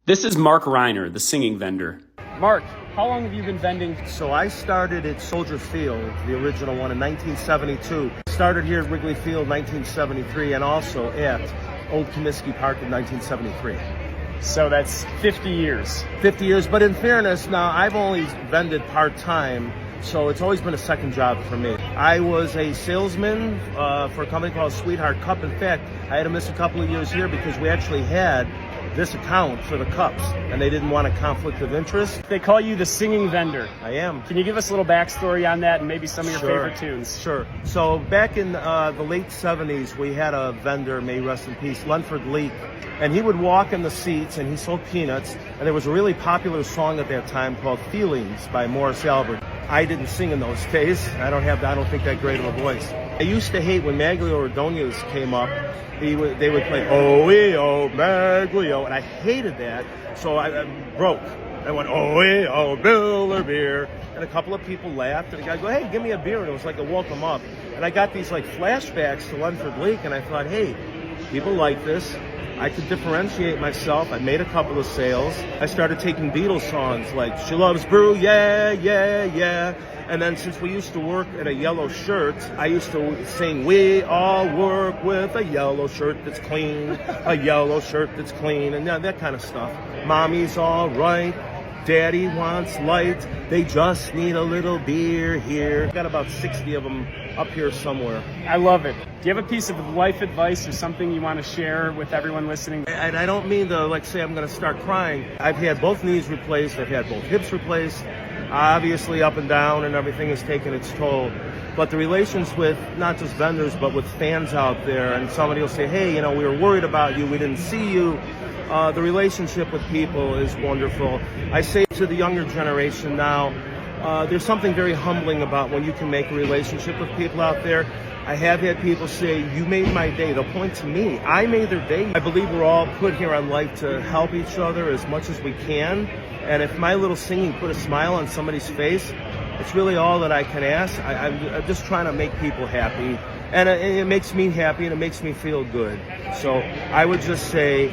This is Mark Reiner, the singing vendor. Mark, how long have you been vending? So I started at Soldier Field, the original one, in 1972. Started here at Wrigley Field 1973 and also at Old Comiskey Park in 1973. So that's 50 years. 50 years, but in fairness, now I've only vended part-time, so it's always been a second job for me. I was a salesman for a company called Sweetheart Cup. In fact, I had to miss a couple of years here because we actually had this account for the cups, and they didn't want a conflict of interest. They call you the singing vendor. I am. Can you give us a little backstory on that and maybe some of your favorite tunes? Sure. So back in the late 70s, we had a vendor, may he rest in peace, Lenford Leak, and he would walk in the seats and he sold peanuts, and there was a really popular song at that time called Feelings by Morris Albert. I didn't sing in those days. I don't think that great of a voice. I used to hate when Maglio Ordonez came up. They would play "Oh, Maglio," and I hated that. So I broke. I went "Oh, Bill or beer," and a couple of people laughed. And the guy go, "Hey, give me a beer," and it was like a welcome up. And I got these like flashbacks to Lenford Leak, and I thought, hey, people like this. I could differentiate myself. I made a couple of sales. I started taking Beatles songs like "She Loves Brew," yeah, yeah, yeah. And then since we used to work at a yellow shirt, I used to sing, "We all work with a yellow shirt that's clean, a yellow shirt that's clean," and that kind of stuff. Mommy's all right. Daddy wants light. They just need a little beer here. Got about 60 of them up here somewhere. I love it. Do you have a piece of life advice or something you want to share with everyone listening? And I don't mean to say I'm going to start crying. I've had both knees replaced. I've had both hips replaced. Obviously up and down and everything has taken its toll. But the relations with not just vendors but with fans out there, and somebody will say, hey, we were worried about you. We didn't see you. The relationship with people is wonderful. I say to the younger generation now, there's something very humbling about when you can make a relationship with people out there. I have had people say, you made my day. They'll point to me. I made their day. I believe we're all put here on life to help each other as much as we can. And if my little singing put a smile on somebody's face, it's really all that I can ask. I'm just trying to make people happy. And it makes me happy and it makes me feel good. So I would just say,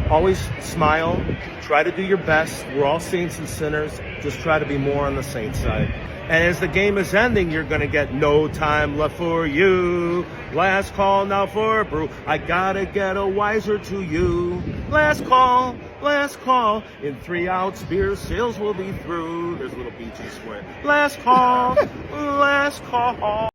always smile. Try to do your best. We're all saints and sinners. Just try to be more on the saint side. And as the game is ending, you're going to get "No time left for you. Last call now for a brew. I gotta get a wiser to you. Last call, last call. In 3 outs, beer sales will be through." There's a little Bee Gees for it. Last call, last call.